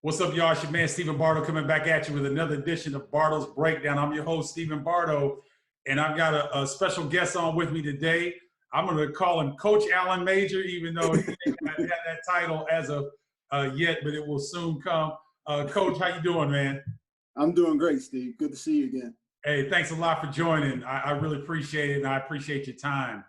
What's up, y'all? It's your man, Stephen Bardo, coming back at you with another edition of Bardo's Breakdown. I'm your host, Stephen Bardo, and I've got a special guest on with me today. I'm going to call him Coach Alan Major, even though he ain't had that title as of yet, but it will soon come. Coach, how you doing, man? I'm doing great, Steve. Good to see you again. Hey, thanks a lot for joining. I really appreciate it, and I appreciate your time.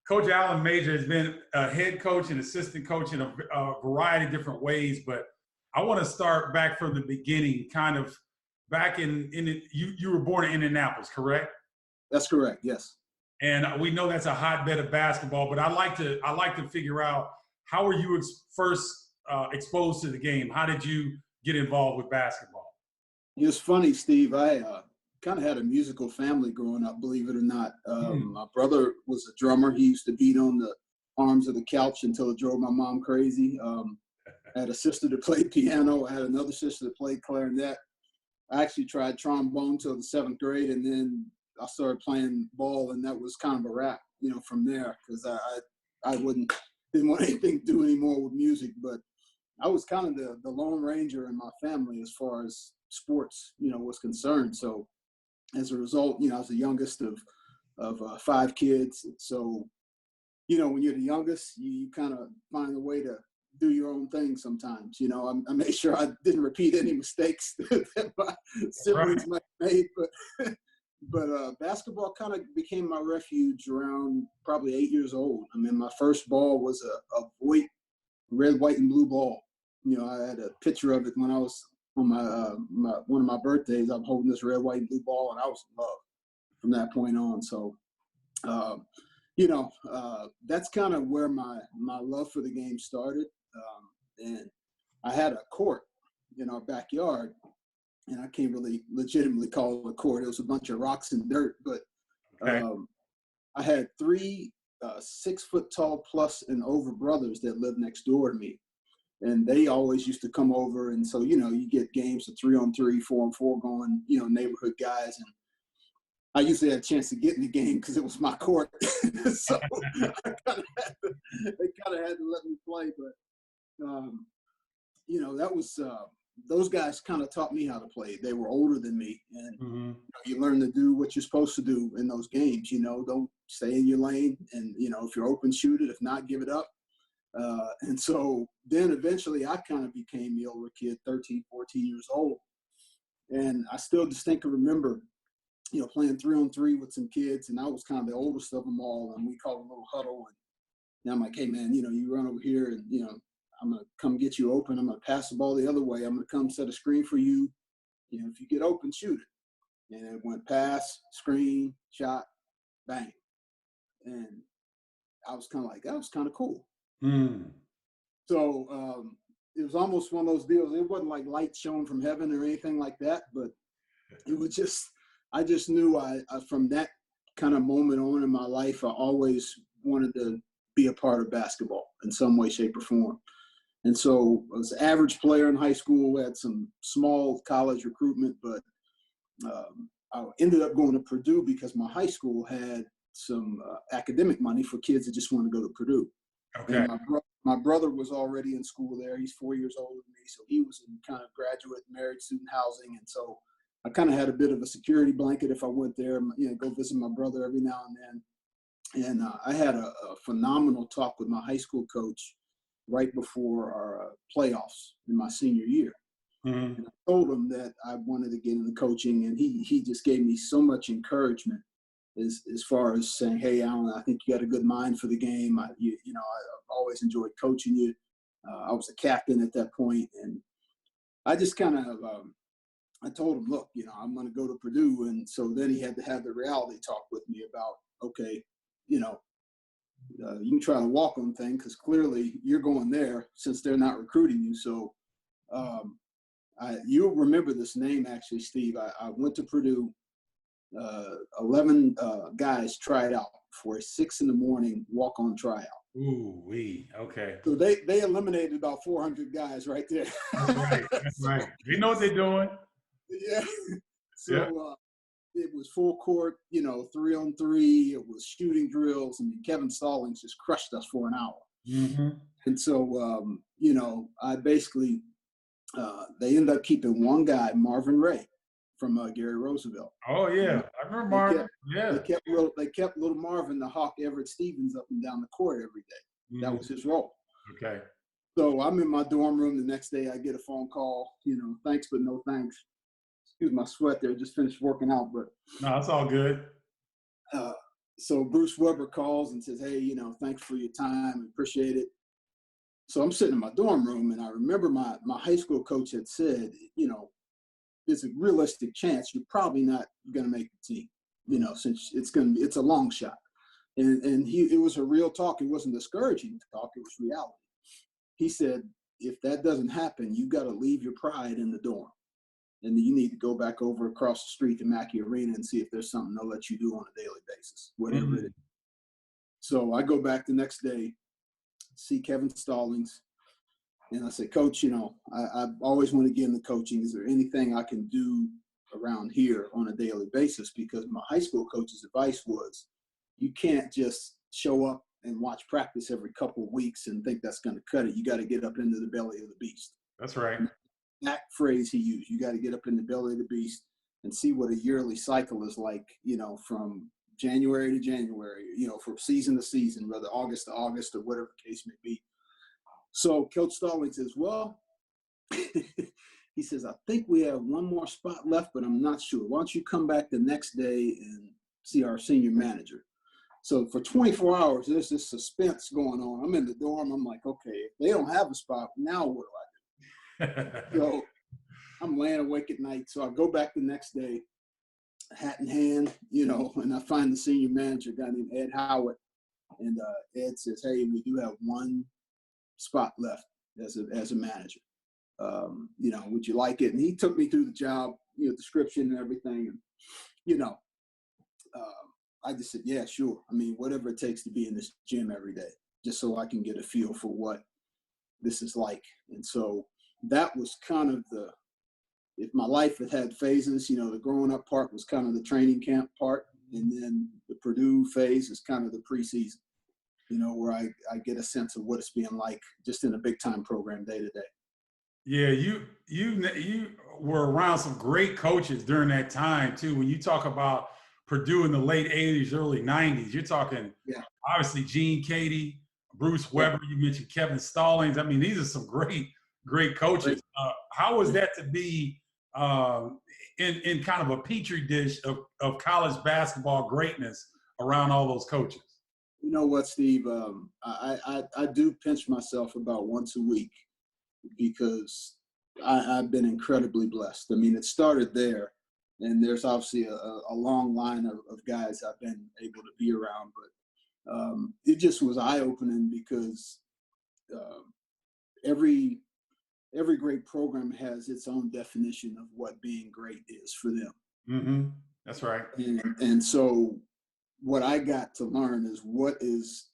Coach Alan Major has been a head coach and assistant coach in a variety of different ways, but I want to start back from the beginning, kind of back you were born in Indianapolis, correct? That's correct, yes. And we know that's a hotbed of basketball, but I like to figure out, how were you first exposed to the game? How did you get involved with basketball? It's funny, Steve. I kind of had a musical family growing up, believe it or not. My brother was a drummer. He used to beat on the arms of the couch until it drove my mom crazy. I had a sister that played piano. I had another sister that played clarinet. I actually tried trombone till the 7th grade, and then I started playing ball, and that was kind of a wrap, from there, because I didn't want anything to do anymore with music. But I was kind of the lone ranger in my family as far as sports, was concerned. So as a result, I was the youngest of 5 kids. So, when you're the youngest, you kind of find a way to do your own thing sometimes. I made sure I didn't repeat any mistakes that my siblings might have made. But basketball kind of became my refuge around probably 8 years old. I mean, my first ball was a Voit red, white, and blue ball. I had a picture of it when I was on one of my birthdays. I'm holding this red, white, and blue ball, and I was in love from that point on. So, that's kind of where my love for the game started. And I had a court in our backyard, and I can't really legitimately call it a court. It was a bunch of rocks and dirt, but I had 3 6-foot-tall plus and over brothers that lived next door to me. And they always used to come over. And so, you get games of 3-on-3, 4-on-4 going, neighborhood guys. And I usually had a chance to get in the game because it was my court. So they kind of had to let me play. But, that was those guys kind of taught me how to play. They were older than me. And you learn to do what you're supposed to do in those games. Don't stay in your lane. And, if you're open, shoot it. If not, give it up. And so then eventually I kind of became the older kid, 13, 14 years old. And I still distinctly remember, playing 3-on-3 with some kids, and I was kind of the oldest of them all, and we called a little huddle. And I'm like, hey, man, you run over here, and, I'm going to come get you open. I'm going to pass the ball the other way. I'm going to come set a screen for you. If you get open, shoot it. And it went pass, screen, shot, bang. And I was kind of like, that was kind of cool. So it was almost one of those deals. It wasn't like light shown from heaven or anything like that, but it was just, I just knew I from that kind of moment on in my life, I always wanted to be a part of basketball in some way, shape, or form. And so I was an average player in high school, had some small college recruitment, but I ended up going to Purdue because my high school had some academic money for kids that just wanted to go to Purdue. Okay. And my brother was already in school there. He's 4 years older than me, so he was in kind of graduate married student housing. And so I kind of had a bit of a security blanket if I went there, go visit my brother every now and then. And I had a phenomenal talk with my high school coach right before our playoffs in my senior year. And I told him that I wanted to get into coaching, and he just gave me so much encouragement as far as saying, hey, Alan, I think you got a good mind for the game. I've always enjoyed coaching you. I was a captain at that point, and I just kind of I told him, look, I'm going to go to Purdue. And so then he had to have the reality talk with me about, okay, you can try to walk on thing because clearly you're going there since they're not recruiting you. So you'll remember this name, actually, Steve. I went to Purdue. 11 guys tried out for a 6 a.m. walk-on tryout. Ooh, okay. So they eliminated about 400 guys right there. That's right. They know what they're doing. Yeah. So it was full court, 3-on-3. It was shooting drills. I mean, Kevin Stallings just crushed us for an hour. And so, I basically They ended up keeping one guy, Marvin Ray, from Gary Roosevelt. Oh yeah, And I remember they Marvin. kept Yeah. they kept little Marvin the Hawk Everett Stevens up and down the court every day. That was his role. Okay. So I'm in my dorm room the next day. I get a phone call. Thanks but no thanks. Excuse my sweat there. Just finished working out, but No, it's all good. so Bruce Weber calls and says, "Hey, thanks for your time. Appreciate it." So I'm sitting in my dorm room, and I remember my high school coach had said, there's a realistic chance you're probably not going to make the team, since it's a long shot. And it was a real talk. It wasn't discouraging talk. It was reality. He said, if that doesn't happen, you got to leave your pride in the dorm. And you need to go back over across the street to Mackey Arena and see if there's something they'll let you do on a daily basis, whatever it is. So I go back the next day, see Kevin Stallings, and I said, Coach, I always want to get into coaching. Is there anything I can do around here on a daily basis? Because my high school coach's advice was, you can't just show up and watch practice every couple of weeks and think that's going to cut it. You got to get up into the belly of the beast. That's right. That phrase he used, you got to get up in the belly of the beast and see what a yearly cycle is like, from January to January, from season to season, whether August to August or whatever the case may be. So Coach Stallings says, well, he says, I think we have one more spot left, but I'm not sure. Why don't you come back the next day and see our senior manager? So for 24 hours, there's this suspense going on. I'm in the dorm. I'm like, okay, if they don't have a spot, now what do I do? So I'm laying awake at night. So I go back the next day, hat in hand, and I find the senior manager, a guy named Ed Howard. And Ed says, hey, we do have one spot left as a manager. Would you like it? And he took me through the job, description and everything. And, I just said, yeah, sure. I mean, whatever it takes to be in this gym every day, just so I can get a feel for what this is like. And so that was kind of if my life had phases, the growing up part was kind of the training camp part. And then the Purdue phase is kind of the preseason, where I get a sense of what it's being like just in a big time program day to day. Yeah, you were around some great coaches during that time too. When you talk about Purdue in the late 80s, early 90s, you're talking obviously Gene Keady, Bruce Weber, you mentioned Kevin Stallings. I mean, these are some great coaches. How was that to be in kind of a petri dish of college basketball greatness around all those coaches? You know what, Steve? I do pinch myself about once a week because I've been incredibly blessed. I mean, it started there, and there's obviously a long line of guys I've been able to be around, but it just was eye-opening because every great program has its own definition of what being great is for them. Mm-hmm. That's right. And so what I got to learn is what is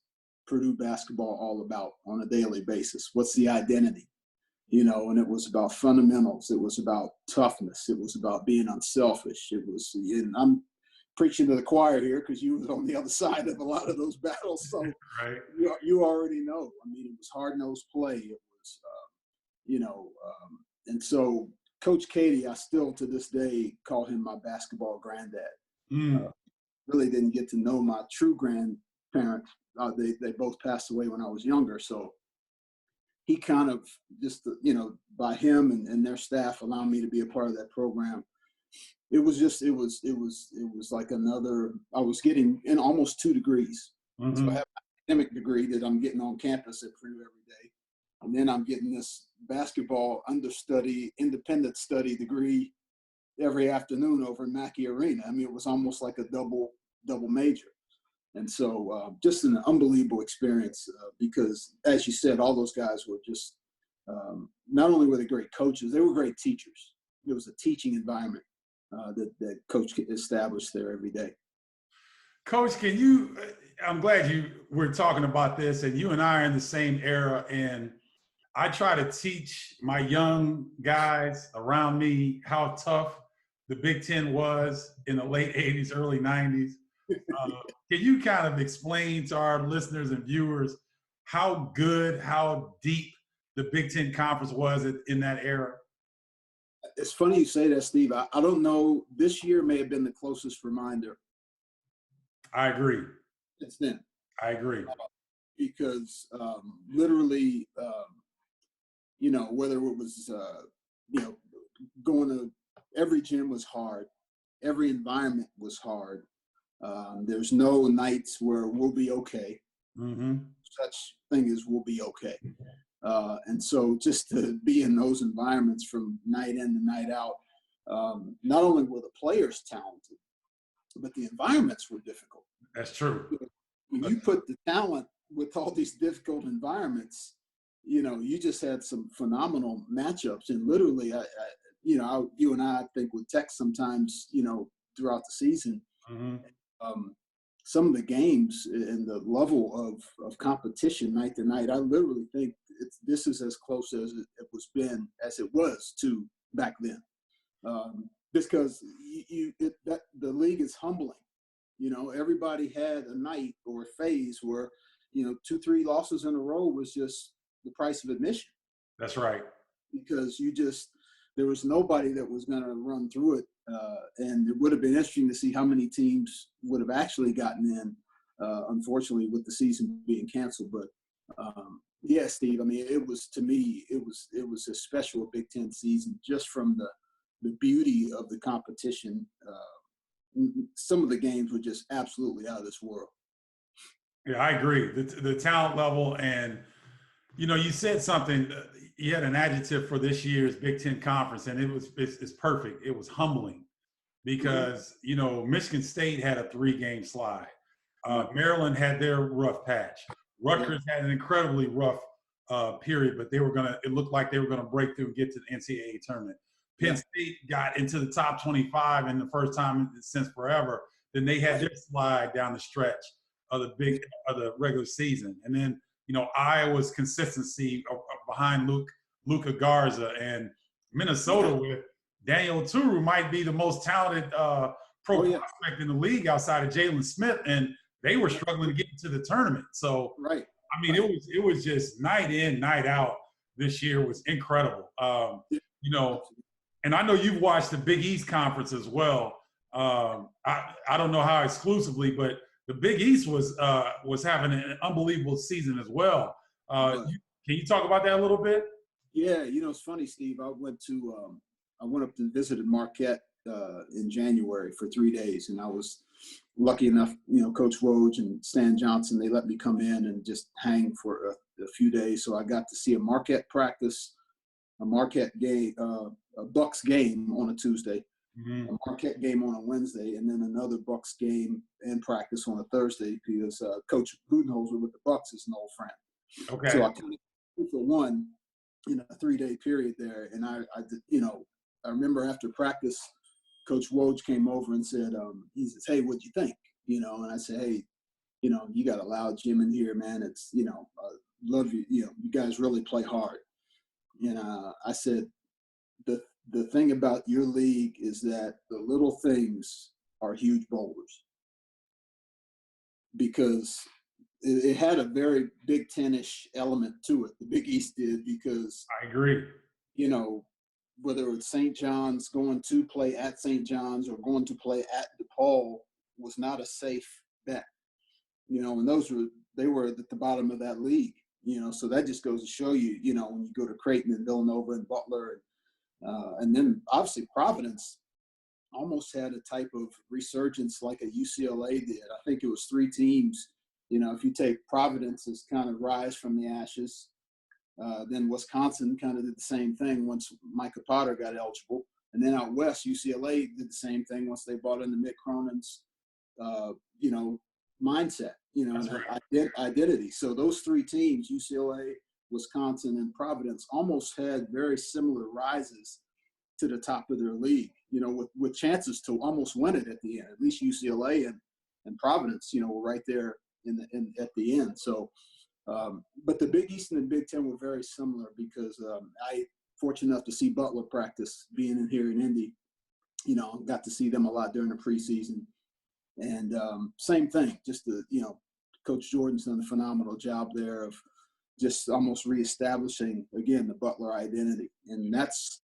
Purdue basketball all about on a daily basis? What's the identity? And it was about fundamentals. It was about toughness. It was about being unselfish. And I'm preaching to the choir here because you was on the other side of a lot of those battles. So right. you already know. I mean, it was hard-nosed play. It was, and so Coach Keady, I still to this day call him my basketball granddad. Really didn't get to know my true grandparents. They both passed away when I was younger. So he kind of just, by him and their staff allowing me to be a part of that program, it was like I was getting in almost 2 degrees. Mm-hmm. So I have an academic degree that I'm getting on campus at Purdue every day. And then I'm getting this basketball understudy, independent study degree every afternoon over in Mackey Arena. I mean, it was almost like a double major. And so just an unbelievable experience because, as you said, all those guys were just not only were they great coaches, they were great teachers. It was a teaching environment that Coach established there every day. Coach, I'm glad we're talking about this, and you and I are in the same era, and I try to teach my young guys around me how tough the Big Ten was in the late 80s, early 90s. Can you kind of explain to our listeners and viewers how good, how deep the Big Ten Conference was in that era? It's funny you say that, Steve. I don't know. This year may have been the closest reminder I agree. since then, I agree. because literally, you know, whether it was, you know, going to every gym was hard, every environment was hard. There's no nights where we'll be okay. Mm-hmm. Such thing as we'll be okay. And so just to be in those environments from night in to night out, not only were the players talented, but the environments were difficult. That's true. When you put the talent with all these difficult environments, you know, you just had some phenomenal matchups. And literally, you know, you and I think would text sometimes, you know, throughout the season. Mm-hmm. Some of the games and the level of competition night to night, I literally think this is as close as it was to back then. Just because the league is humbling. You know, everybody had a night or a phase where, you know, 2-3 losses in a row was just the price of admission. That's right. Because there was nobody that was going to run through it. And it would have been interesting to see how many teams would have actually gotten in, unfortunately, with the season being canceled. But yeah, Steve, I mean, to me, it was a special Big Ten season just from the beauty of the competition. Some of the games were just absolutely out of this world. Yeah, I agree. The talent level, and you know, you said something. You had an adjective for this year's Big Ten conference, and it's perfect. It was humbling because you know Michigan State had a 3-game slide. Maryland had their rough patch. Rutgers had an incredibly rough period, but it looked like they were gonna break through and get to the NCAA tournament. Penn State got into the top 25 in the first time since forever. Then they had their slide down the stretch of the regular season, and then you know Iowa's consistency behind Luka Garza, and Minnesota with Daniel Oturu might be the most talented prospect in the league outside of Jalen Smith, and they were struggling to get into the tournament. So I mean, it was just night in, night out. This year was incredible. You know. And I know you've watched the Big East Conference as well. I don't know how exclusively, but the Big East was having an unbelievable season as well. Can you talk about that a little bit? Yeah, you know, it's funny, Steve. I went up and visited Marquette in January for 3 days, and I was lucky enough, you know, Coach Woj and Stan Johnson, they let me come in and just hang for a few days. So I got to see a Marquette practice, a Marquette game, a Bucks game on a Tuesday, a Marquette game on a Wednesday, and then another Bucks game and practice on a Thursday because Coach Budenholzer with the Bucks is an old friend. Okay. So I kind of 2 for 1 in a 3-day period there, and I you know, I remember after practice, Coach Woj came over and said, he says, "Hey, what'd you think?" You know, and I said, "Hey, you know, you got a loud gym in here, man. It's, you know, love you. You know, you guys really play hard." And I said, the thing about your league is that the little things are huge boulders, because it had a very Big Ten-ish element to it. The Big East did, because I agree. You know, whether it's St. John's going to play at St. John's or going to play at DePaul was not a safe bet. You know, and they were at the bottom of that league. You know, so that just goes to show you, you know, when you go to Creighton and Villanova and Butler, and then obviously Providence almost had a type of resurgence like a UCLA did. I think it was 3 teams. You know, if you take Providence's kind of rise from the ashes, then Wisconsin kind of did the same thing once Micah Potter got eligible. And then out west, UCLA did the same thing once they brought in the Mick Cronin's, you know, mindset, you know, and identity. So those 3 teams, UCLA, Wisconsin, and Providence, almost had very similar rises to the top of their league, you know, with chances to almost win it at the end. At least UCLA and Providence, you know, were right there at the end. So, but the Big East and the Big Ten were very similar, because I fortunate enough to see Butler practice being in here in Indy. You know, got to see them a lot during the preseason. And same thing, just you know, Coach Jordan's done a phenomenal job there of just almost reestablishing, again, the Butler identity. And that's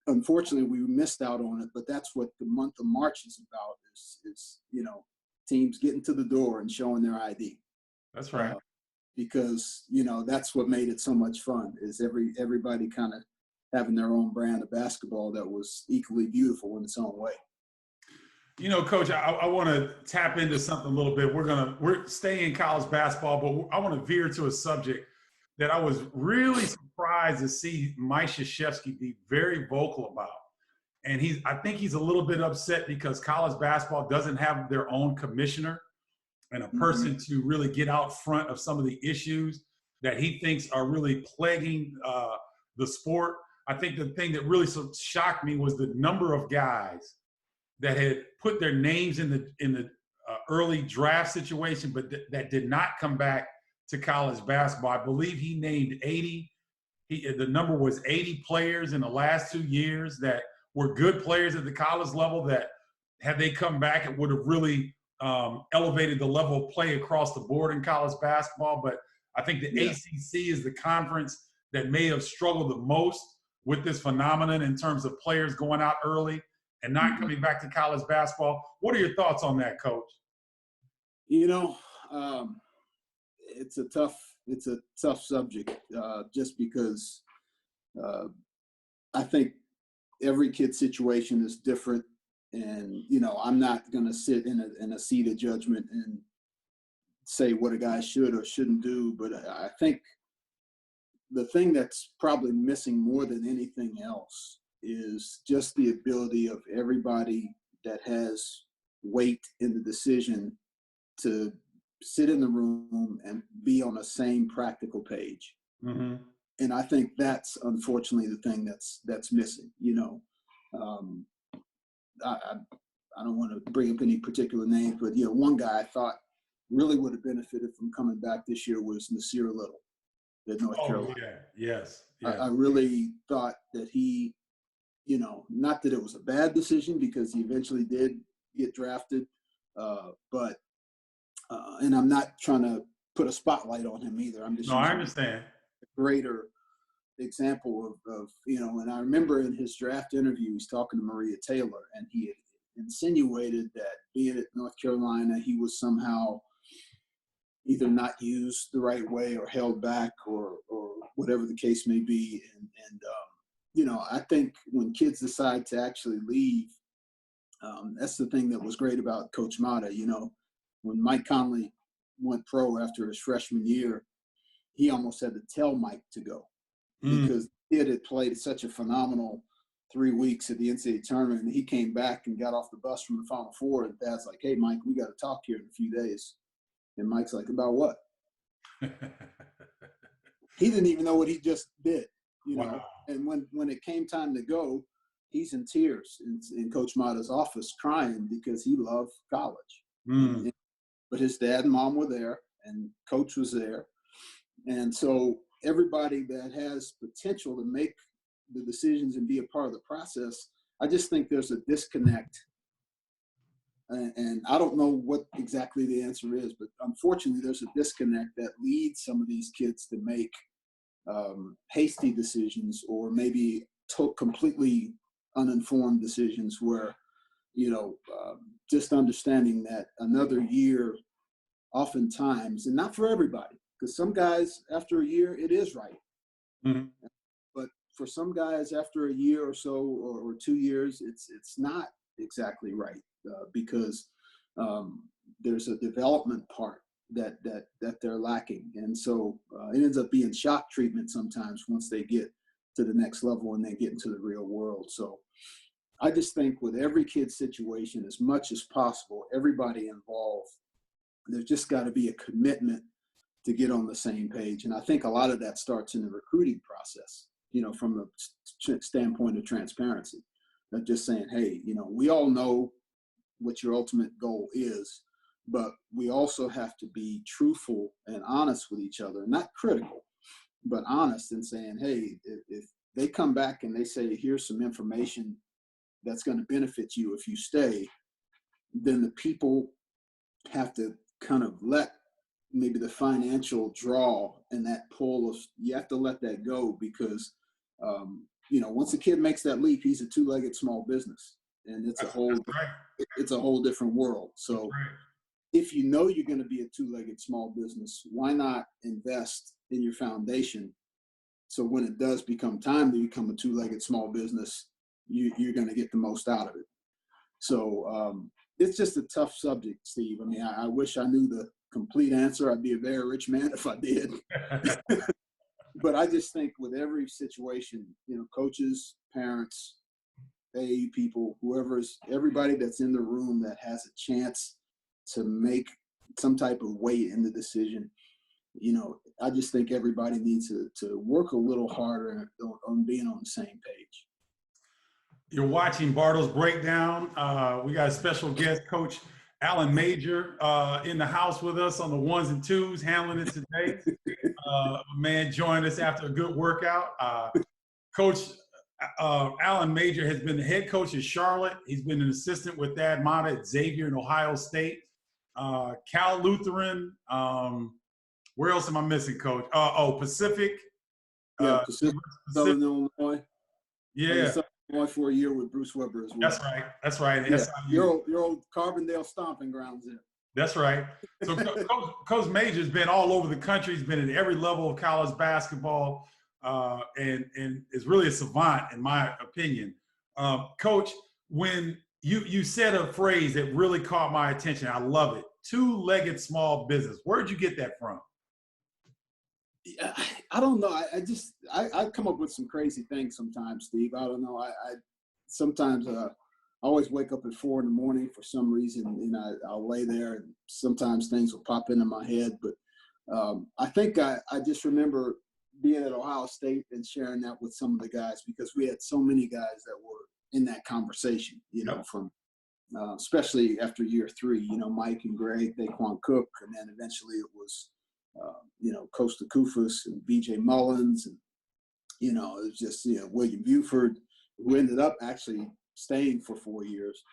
unfortunately, we missed out on it, but that's what the month of March is about, is teams getting to the door and showing their ID. That's right. Because, that's what made it so much fun, is everybody kind of having their own brand of basketball that was equally beautiful in its own way. Coach, I want to tap into something a little bit. We're staying in college basketball, but I want to veer to a subject that I was really surprised to see Mike Krzyzewski be very vocal about. And I think he's a little bit upset because college basketball doesn't have their own commissioner and a person to really get out front of some of the issues that he thinks are really plaguing the sport. I think the thing that really shocked me was the number of guys that had put their names in the early draft situation, but that did not come back to college basketball. I believe he named 80. The number was 80 players in the last 2 years that were good players at the college level that, had they come back, it would have really elevated the level of play across the board in college basketball. But I think the ACC is the conference that may have struggled the most with this phenomenon in terms of players going out early and not coming back to college basketball. What are your thoughts on that, Coach? It's a tough subject, just because I think every kid's situation is different, and I'm not going to sit in a seat of judgment and say what a guy should or shouldn't do. But I think the thing that's probably missing more than anything else is just the ability of everybody that has weight in the decision to sit in the room and be on the same practical page. And I think that's unfortunately the thing that's missing. I don't want to bring up any particular names, but one guy I thought really would have benefited from coming back this year was Nasir Little at North Carolina. Yes. I really thought that he, not that it was a bad decision, because he eventually did get drafted, but and I'm not trying to put a spotlight on him either. I'm just I understand. A greater example of and I remember in his draft interview, he's talking to Maria Taylor, and he had insinuated that being at North Carolina, he was somehow either not used the right way or held back or whatever the case may be. And I think when kids decide to actually leave, that's the thing that was great about Coach Mata. When Mike Conley went pro after his freshman year, he almost had to tell Mike to go because he had played such a phenomenal 3 weeks at the NCAA tournament. And he came back and got off the bus from the Final Four, and Dad's like, "Hey, Mike, we got to talk here in a few days." And Mike's like, "About what?" He didn't even know what he just did, Wow. And when it came time to go, he's in tears in Coach Mata's office crying because he loved college. But his dad and mom were there, and Coach was there. And so everybody that has potential to make the decisions and be a part of the process, I just think there's a disconnect. And I don't know what exactly the answer is, but unfortunately there's a disconnect that leads some of these kids to make hasty decisions, or maybe completely uninformed decisions where, just understanding that another year oftentimes, and not for everybody, because some guys after a year, it is right. But for some guys after a year or so, or 2 years, it's not exactly right, because there's a development part that they're lacking. And so it ends up being shock treatment sometimes once they get to the next level and they get into the real world. So I just think with every kid's situation, as much as possible, everybody involved, there's just got to be a commitment to get on the same page. And I think a lot of that starts in the recruiting process, from the standpoint of transparency. Not just saying, hey, we all know what your ultimate goal is, but we also have to be truthful and honest with each other, not critical, but honest, and saying, hey, if they come back and they say, here's some information that's going to benefit you if you stay, then the people have to kind of let maybe the financial draw and that pull of, you have to let that go, because once a kid makes that leap, he's a two-legged small business, and it's a whole different world. So if you know you're going to be a two-legged small business, why not invest in your foundation? So when it does become time to become a two-legged small business, you're going to get the most out of it. So it's just a tough subject, Steve. I mean, I wish I knew the complete answer. I'd be a very rich man if I did. But I just think with every situation, coaches, parents, AAU people, everybody that's in the room that has a chance to make some type of weight in the decision, I just think everybody needs to work a little harder on being on the same page. You're watching Barto's Breakdown. We got a special guest, Coach Alan Major, in the house with us on the ones and twos, handling it today. Man joined us after a good workout. Coach Alan Major has been the head coach at Charlotte. He's been an assistant with Thad Matta at Xavier in Ohio State. Cal Lutheran. Where else am I missing, Coach? Pacific. Pacific. Southern Illinois. Yeah. Illinois for a year with Bruce Weber as well. That's right. Yeah. Your old Carbondale stomping grounds there. That's right. So Coach Major's been all over the country. He's been at every level of college basketball, and is really a savant, in my opinion. Coach, when you said a phrase that really caught my attention, I love it. Two-legged small business. Where'd you get that from? I don't know. I come up with some crazy things sometimes, Steve. I don't know. I sometimes I always wake up at 4 a.m. for some reason, and I'll lay there, and sometimes things will pop into my head. But I think I just remember being at Ohio State and sharing that with some of the guys, because we had so many guys that were in that conversation, from especially after year 3, Mike and Greg, Daquan Cook, and then eventually it was Costa Kufus and BJ Mullins, and it was just William Buford, who ended up actually staying for 4 years.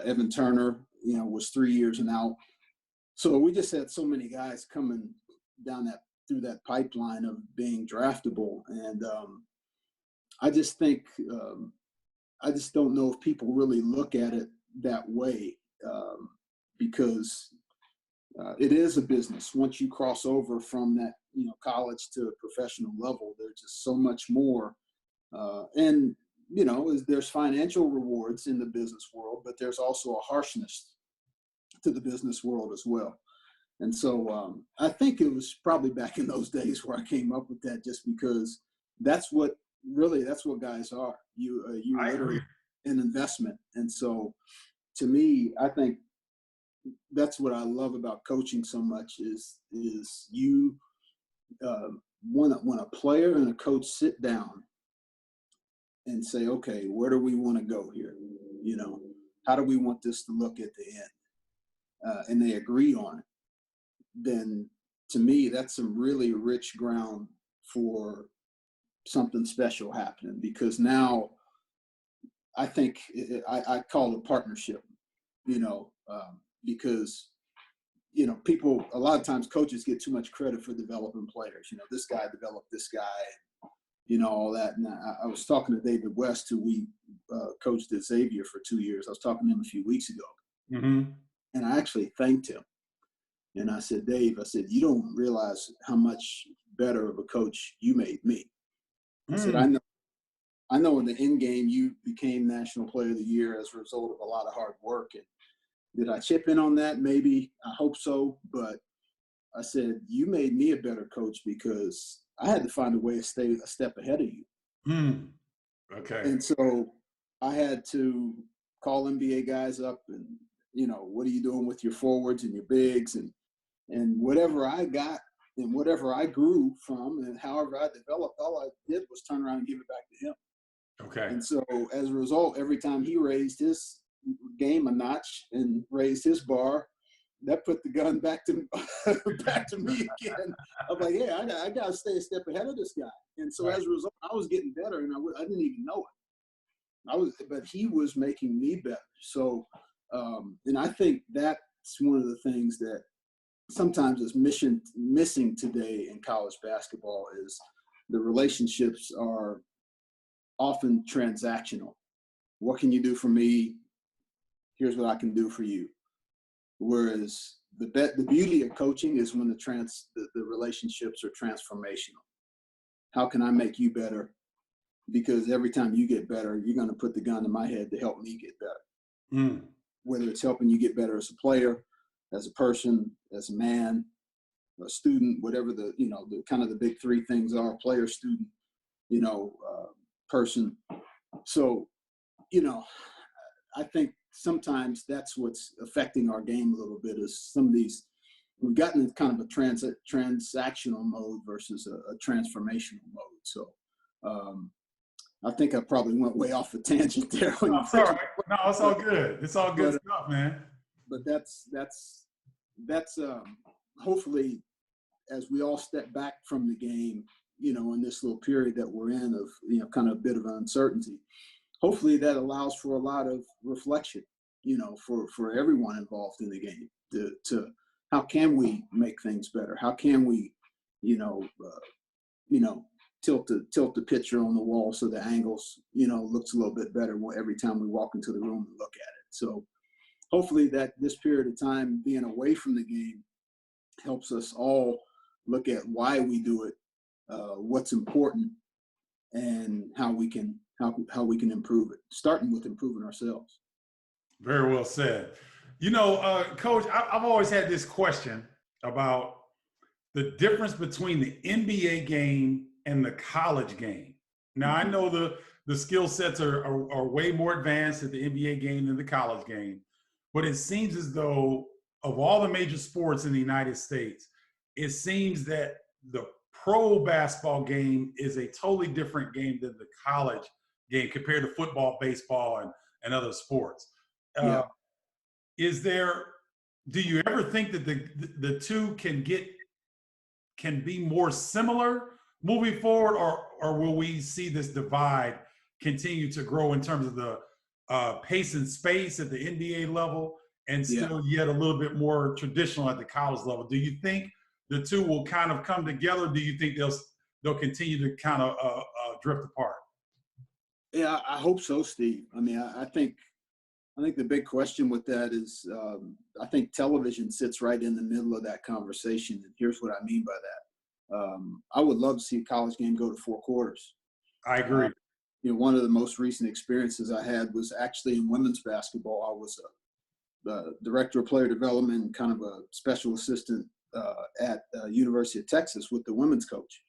Evan Turner, was 3 years and out. So we just had so many guys coming down through that pipeline of being draftable, and I just think I just don't know if people really look at it that way, because it is a business. Once you cross over from that, college to professional level, there's just so much more. And, there's financial rewards in the business world, but there's also a harshness to the business world as well. And so I think it was probably back in those days where I came up with that, just because that's what guys are. You literally an investment. And so to me, I think that's what I love about coaching so much is you when a player and a coach sit down and say, okay, where do we want to go here? How do we want this to look at the end? And they agree on it. Then to me, that's some really rich ground for something special happening, because now I think I call it partnership, because people, a lot of times coaches get too much credit for developing players. This guy developed this guy, all that. And I was talking to David West, who we coached at Xavier for 2 years. I was talking to him a few weeks ago, and I actually thanked him. And I said, Dave, you don't realize how much better of a coach you made me. I said, I know in the end game you became National Player of the Year as a result of a lot of hard work. And did I chip in on that? Maybe. I hope so. But I said, you made me a better coach because I had to find a way to stay a step ahead of you. Okay. And so I had to call NBA guys up and, what are you doing with your forwards and your bigs, and whatever I got and whatever I grew from and however I developed, all I did was turn around and give it back to him. Okay. And so as a result, every time he raised his game a notch and raised his bar, that put the gun back to me again. I was like, yeah, I got to stay a step ahead of this guy. And so as a result, I was getting better, and I didn't even know it. But he was making me better. So, and I think that's one of the things that sometimes is missing today in college basketball is the relationships are often transactional. What can you do for me? Here's what I can do for you. Whereas the beauty of coaching is when the relationships are transformational. How can I make you better? Because every time you get better, you're going to put the gun to my head to help me get better. Mm. Whether it's helping you get better as a player, as a person, as a man, a student, whatever the kind of the big three things are: player, student, person. So, I think sometimes that's what's affecting our game a little bit, is some of these, we've gotten in kind of a transactional mode versus a transformational mode. So I think I probably went way off the tangent there. No, it's all right. No, it's all good. It's all good stuff, man. But that's hopefully, as we all step back from the game, in this little period that we're in of, kind of a bit of uncertainty, hopefully that allows for a lot of reflection, for everyone involved in the game, to how can we make things better? How can we, tilt the picture on the wall so the angles, looks a little bit better every time we walk into the room and look at it. So hopefully that this period of time being away from the game helps us all look at why we do it, what's important, and how we can improve it, starting with improving ourselves. Very well said. Coach, I've always had this question about the difference between the NBA game and the college game. Now, I know the skill sets are way more advanced at the NBA game than the college game, but it seems as though of all the major sports in the United States, it seems that the pro basketball game is a totally different game than the college game compared to football, baseball, and other sports. Yeah. Do you ever think that the two can be more similar moving forward, or will we see this divide continue to grow in terms of the pace and space at the NBA level, and still yet a little bit more traditional at the college level? Do you think the two will kind of come together? Do you think they'll continue to kind of drift apart? Yeah, I hope so, Steve. I mean, I think the big question with that is, I think television sits right in the middle of that conversation. And here's what I mean by that. I would love to see a college game go to 4 quarters. I agree. One of the most recent experiences I had was actually in women's basketball. I was a director of player development and kind of a special assistant at University of Texas with the women's coach.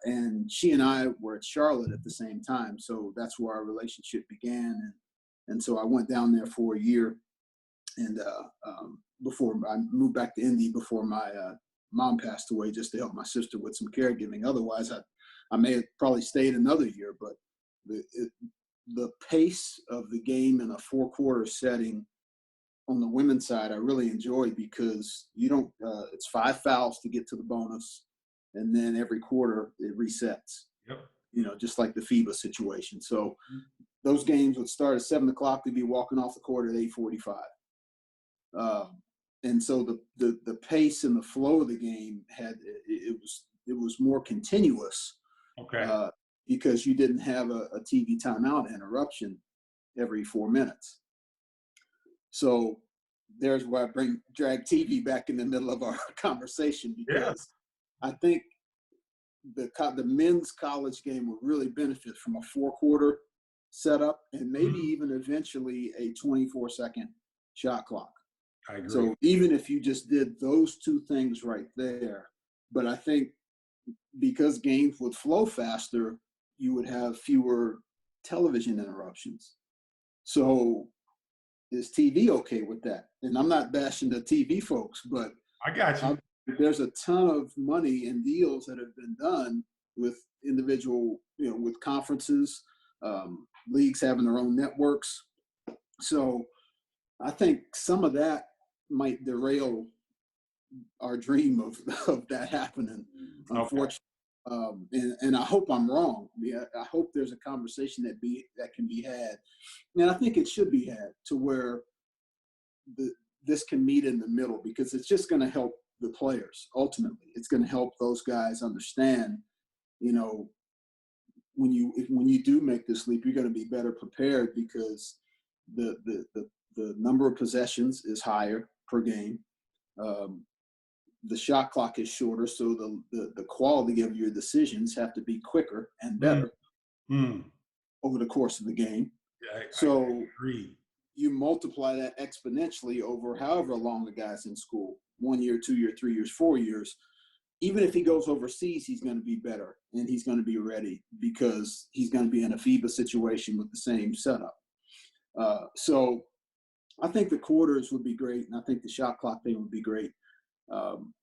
And she and I were at Charlotte at the same time. So that's where our relationship began. And so I went down there for a year, and before I moved back to Indy, before my mom passed away, just to help my sister with some caregiving. Otherwise, I may have probably stayed another year. But the pace of the game in a 4-quarter setting on the women's side, I really enjoy, because you don't. It's 5 fouls to get to the bonus, and then every quarter it resets. Yep. Just like the FIBA situation. So those games would start at 7 o'clock. They'd be walking off the court at 8:45. And so the pace and the flow of the game it was more continuous. Okay. Because you didn't have a TV timeout interruption every 4 minutes. So there's where I drag TV back in the middle of our conversation, because I think the men's college game will really benefit from a 4-quarter setup, and maybe even eventually a 24-second shot clock. I agree. So even if you just did those 2 things right there, but I think because games would flow faster, you would have fewer television interruptions. So is TV okay with that? And I'm not bashing the TV folks, but I got you. There's a ton of money and deals that have been done with individual, with conferences, leagues having their own networks. So I think some of that might derail our dream of that happening, unfortunately. And I hope I'm wrong. Yeah, I hope there's a conversation that can be had, and I think it should be had, to where this can meet in the middle, because it's just going to help the players. Ultimately, it's going to help those guys understand, when you do make this leap, you're going to be better prepared because the number of possessions is higher per game. The shot clock is shorter, so the quality of your decisions have to be quicker and better over the course of the game. Yeah, So I agree. you multiply that exponentially over however long the guy's in school, 1 year, 2 year, 3 years, 4 years. Even if he goes overseas, he's going to be better and he's going to be ready because he's going to be in a FIBA situation with the same setup. So I think the quarters would be great, and I think the shot clock thing would be great.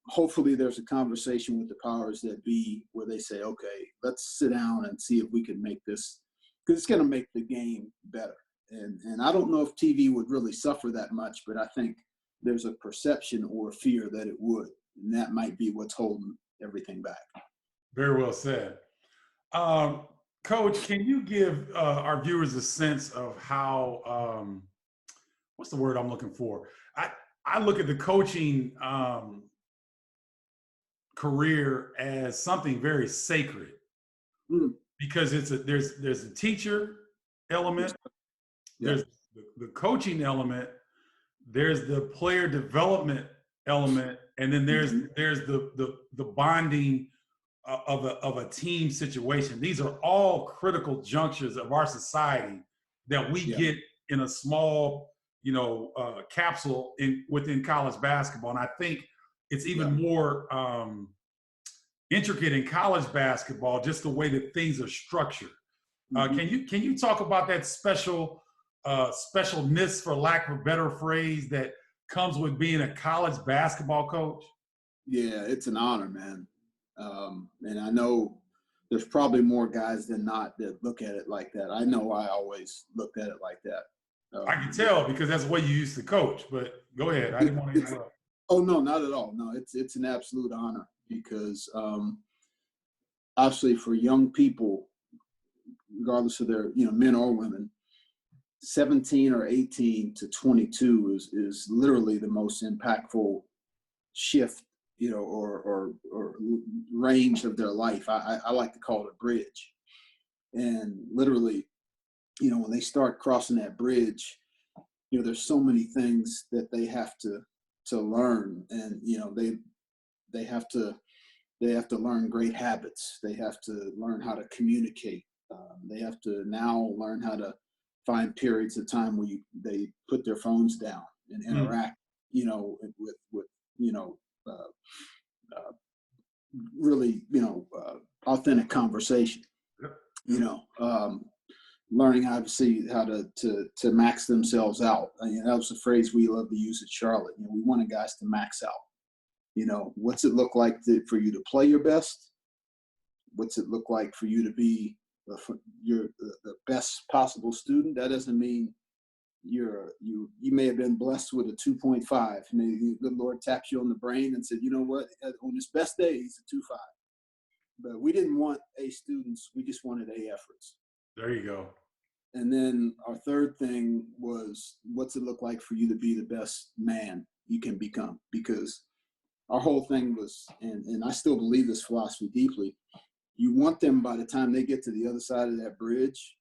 Hopefully there's a conversation with the powers that be where they say, okay, let's sit down and see if we can make this, because it's going to make the game better. And I don't know if TV would really suffer that much, but I think there's a perception or a fear that it would. And that might be what's holding everything back. Very well said. Coach, can you give our viewers a sense of how, what's the word I'm looking for? I look at the coaching career as something very sacred because there's a teacher element, there's the coaching element, there's the player development element, and then there's the bonding of a team situation. These are all critical junctures of our society that we get in a small, capsule within college basketball. And I think it's even more intricate in college basketball, just the way that things are structured. Can you talk about that specialness, for lack of a better phrase, that comes with being a college basketball coach? Yeah, it's an honor, man. And I know there's probably more guys than not that look at it like that. I know I always looked at it like that. I can tell because that's the way you used to coach, but go ahead. I didn't want to interrupt. Oh, no, not at all. No, it's an absolute honor because obviously for young people, regardless of their, men or women, 17 or 18 to 22 is literally the most impactful shift, or range of their life. I like to call it a bridge. And literally, when they start crossing that bridge, there's so many things that they have to learn. And, they have to learn great habits. They have to learn how to communicate. They have to now learn how to find periods of time where they put their phones down and interact, with really, authentic conversation. Learning how to max themselves out. That was a phrase we love to use at Charlotte. We wanted guys to max out. What's it look like for you to play your best? What's it look like for you to be the best possible student? That doesn't mean you may have been blessed with a 2.5. Maybe the Lord taps you on the brain and said, you know what, on his best day, he's a 2.5. But we didn't want A students. We just wanted A efforts. There you go. And then our third thing was, what's it look like for you to be the best man you can become? Because our whole thing was, and I still believe this philosophy deeply, you want them by the time they get to the other side of that bridge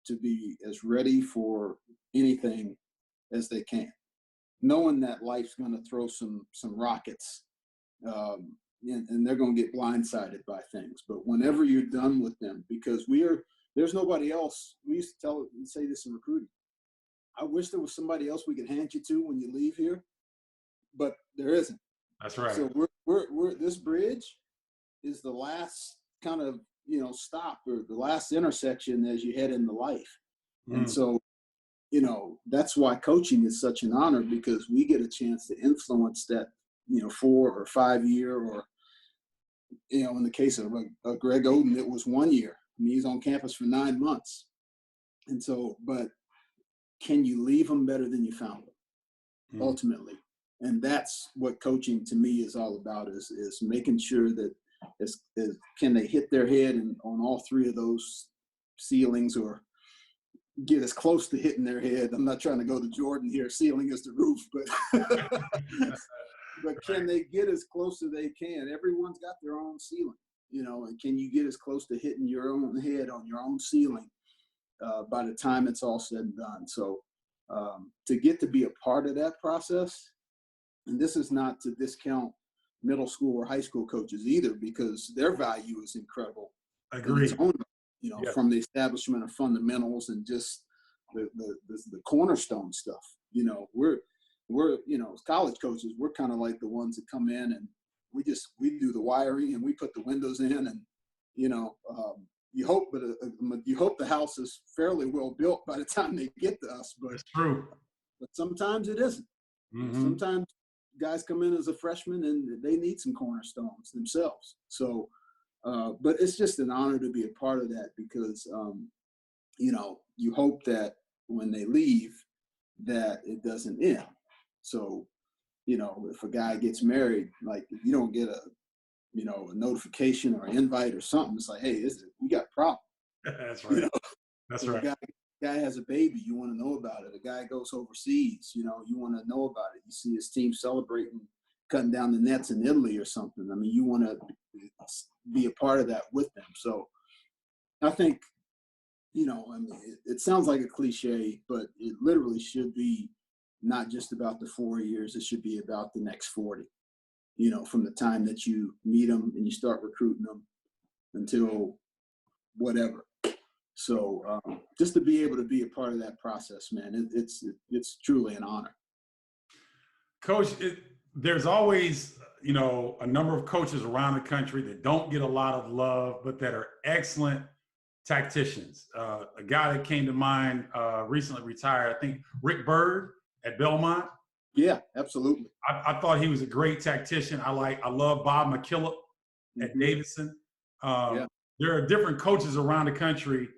to be as ready for anything as they can, knowing that life's going to throw some rockets, and they're going to get blindsided by things. But whenever you're done with them, because there's nobody else. We used to say this in recruiting. I wish there was somebody else we could hand you to when you leave here, but there isn't. That's right. So we're this bridge is the last kind of stop, or the last intersection as you head into life. And so that's why coaching is such an honor, because we get a chance to influence that 4 or 5 year, or in the case of Greg Oden, it was 1 year. He's on campus for 9 months. And so, but can you leave them better than you found them, ultimately? And that's what coaching to me is all about, is making sure that can they hit their head on all 3 of those ceilings, or get as close to hitting their head. I'm not trying to go to Jordan here, ceiling is the roof, but but can they get as close as they can? Everyone's got their own ceiling. and can you get as close to hitting your own head on your own ceiling by the time it's all said and done? So to get to be a part of that process, and this is not to discount middle school or high school coaches either, because their value is incredible. Agreed. Yeah. From the establishment of fundamentals and just the cornerstone stuff. We're as college coaches, we're kind of like the ones that come in and we do the wiring and we put the windows in, and you hope the house is fairly well built by the time they get to us. But it's true. But sometimes it isn't. Mm-hmm. Sometimes guys come in as a freshman and they need some cornerstones themselves. So, but it's just an honor to be a part of that, because you hope that when they leave that it doesn't end. So, if a guy gets married, like if you don't get a notification or invite or something, it's like, hey, we got a problem. That's right. That's right. A guy has a baby, you want to know about it. A guy goes overseas, you want to know about it. You see his team celebrating, cutting down the nets in Italy or something. I mean, you want to be a part of that with them. So I think, it sounds like a cliche, but it literally should be not just about the 4 years. It should be about the next 40, from the time that you meet them and you start recruiting them until whatever. So just to be able to be a part of that process, man, it's truly an honor. Coach, there's always, a number of coaches around the country that don't get a lot of love, but that are excellent tacticians. A guy that came to mind recently retired, I think Rick Byrd at Belmont. Yeah, absolutely. I thought he was a great tactician. I love Bob McKillop at Davidson. There are different coaches around the country,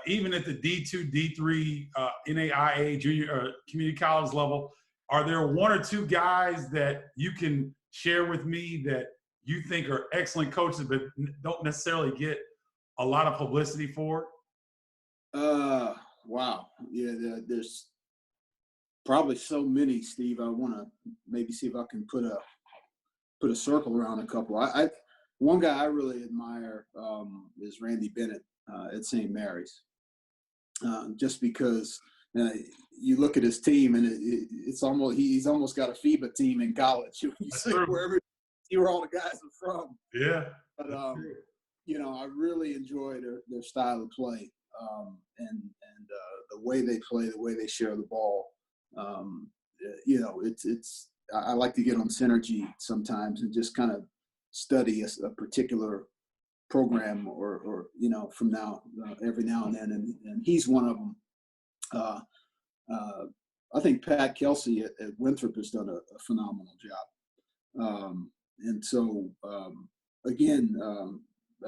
even at the D2, D3, NAIA, junior community college level. Are there one or two guys that you can share with me that you think are excellent coaches but don't necessarily get a lot of publicity for? Wow. Yeah, there's probably so many, Steve. I want to maybe see if I can put a circle around a couple. One guy I really admire is Randy Bennett at St. Mary's, just because you look at his team and it's almost he's almost got a FIBA team in college. You see where all the guys are from. Yeah. But I really enjoy their style of play, and the way they play, the way they share the ball. It's I like to get on Synergy sometimes and just kind of study a particular program or from now every now and then, and he's one of them. I think Pat Kelsey at Winthrop has done a phenomenal job, and so again,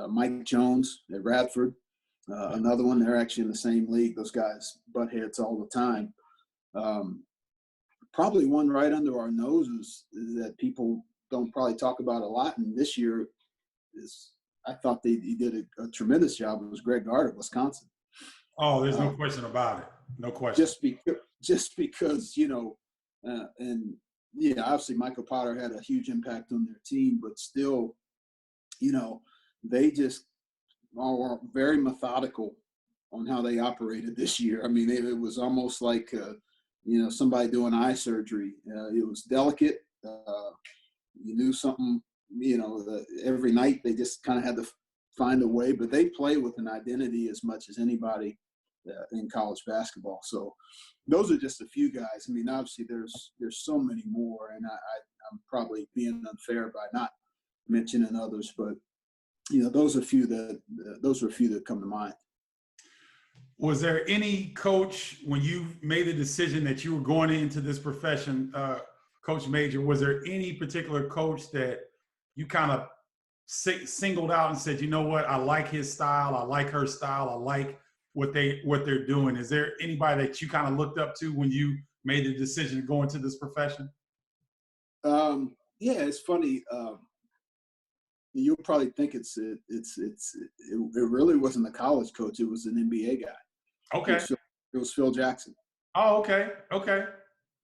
Mike Jones at Radford, another one. They're actually in the same league. Those guys butt heads all the time. Probably one right under our noses that people don't probably talk about a lot, and this year I thought he did a tremendous job. It was Greg Gard at Wisconsin. Oh, there's no question about it. No question. Just because and yeah, obviously Michael Potter had a huge impact on their team, but still, they just are very methodical on how they operated this year. I mean, it was almost like somebody doing eye surgery. It was delicate. You knew something. Every night they just kind of had to find a way, but they play with an identity as much as anybody in college basketball. So those are just a few guys. I mean, obviously there's so many more, and I'm probably being unfair by not mentioning others, but those are a few that come to mind. Was there any coach, when you made the decision that you were going into this profession, Coach Major, was there any particular coach that you kind of singled out and said, you know what, I like his style, I like her style, I like what they're doing? Is there anybody that you kind of looked up to when you made the decision to go into this profession? Yeah, it's funny. You'll probably think it really wasn't a college coach. It was an NBA guy. Okay. It was Phil Jackson. Oh, okay.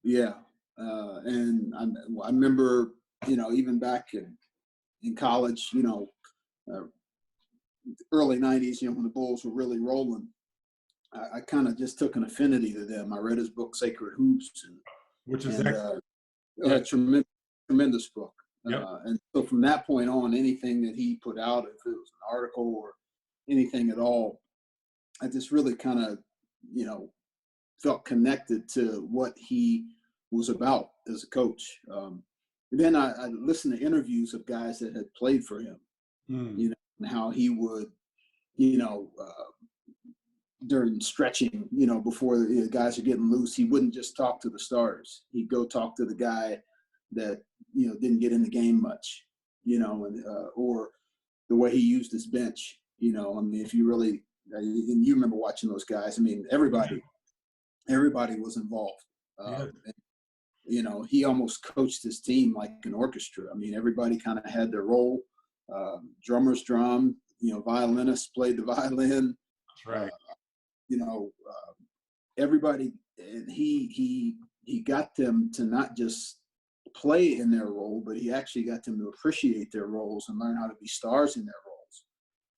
Yeah. And I remember, even back in college, early 90s, when the Bulls were really rolling, I kind of just took an affinity to them. I read his book, Sacred Hoops, Which is and yeah. a tremendous book. Yep. And so from that point on, anything that he put out, if it was an article or anything at all, I just really kind of, felt connected to what he was about as a coach. And then I listened to interviews of guys that had played for him, and how he would, during stretching, before the guys are getting loose, he wouldn't just talk to the starters. He'd go talk to the guy that, didn't get in the game much, and or the way he used his bench. If you really, and you remember watching those guys, everybody was involved. And, he almost coached his team like an orchestra. Everybody kind of had their role. Drummers drummed, violinists played the violin. That's right. Everybody, and he got them to not just play in their role, but he actually got them to appreciate their roles and learn how to be stars in their roles.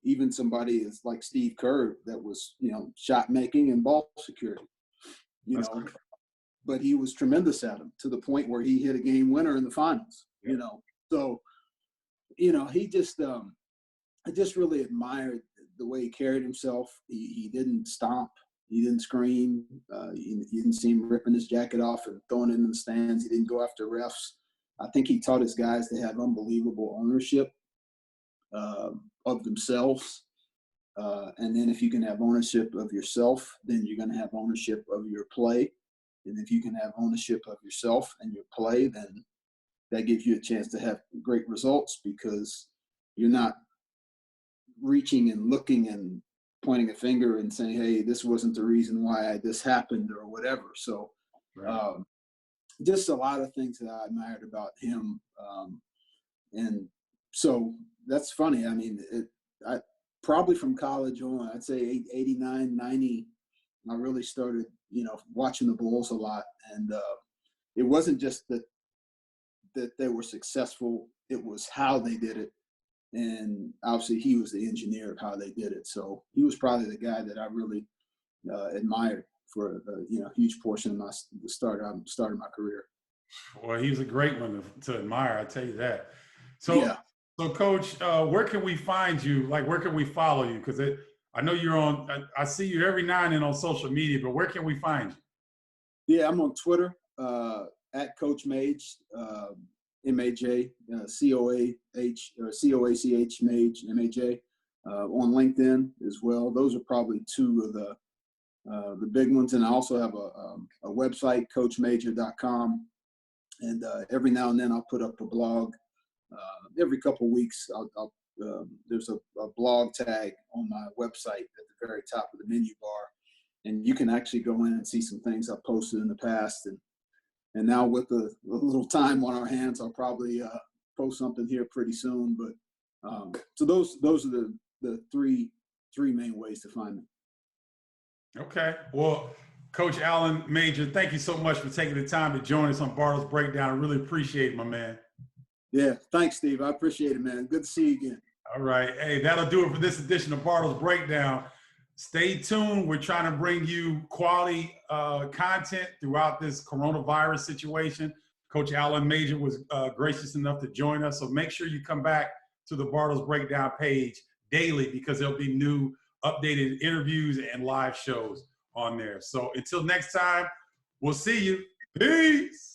Even somebody is like Steve Kerr that was, shot making and ball security, but he was tremendous at them to the point where he hit a game winner in the finals, So, he just, I just really admired the way he carried himself. He didn't stomp. He didn't scream. You didn't see him ripping his jacket off and throwing it in the stands. He didn't go after refs. I think he taught his guys to have unbelievable ownership of themselves. And then if you can have ownership of yourself, then you're going to have ownership of your play. And if you can have ownership of yourself and your play, then that gives you a chance to have great results, because you're not reaching and looking and pointing a finger and saying, hey, this wasn't the reason why this happened or whatever. So just a lot of things that I admired about him. And so that's funny. I probably from college on, I'd say 89, 90, I really started, watching the Bulls a lot. And it wasn't just that they were successful, it was how they did it. And obviously he was the engineer of how they did it. So he was probably the guy that I really admired for a huge portion of the start of my career. Well, he was a great one to admire, I tell you that. So, So Coach, where can we find you? Like, where can we follow you? Because I know you're on, I see you every now and then on social media, but where can we find you? Yeah, I'm on Twitter, at Coach Mage, M-A-J, C-O-A-H, or C-O-A-C-H, Mage, M-A-J, on LinkedIn as well. Those are probably two of the big ones. And I also have a website, coachmajor.com. And every now and then I'll put up a blog. Every couple of weeks, there's a blog tag on my website at the very top of the menu bar. And you can actually go in and see some things I've posted in the past. And now with a little time on our hands, I'll probably post something here pretty soon. But so those are the three main ways to find me. Okay. Well, Coach Alan Major, thank you so much for taking the time to join us on Bartles Breakdown. I really appreciate it, my man. Yeah. Thanks, Steve. I appreciate it, man. Good to see you again. All right. Hey, that'll do it for this edition of Bartles Breakdown. Stay tuned. We're trying to bring you quality content throughout this coronavirus situation. Coach Alan Major was gracious enough to join us. So make sure you come back to the Bartles Breakdown page daily, because there'll be new updated interviews and live shows on there. So until next time, we'll see you. Peace.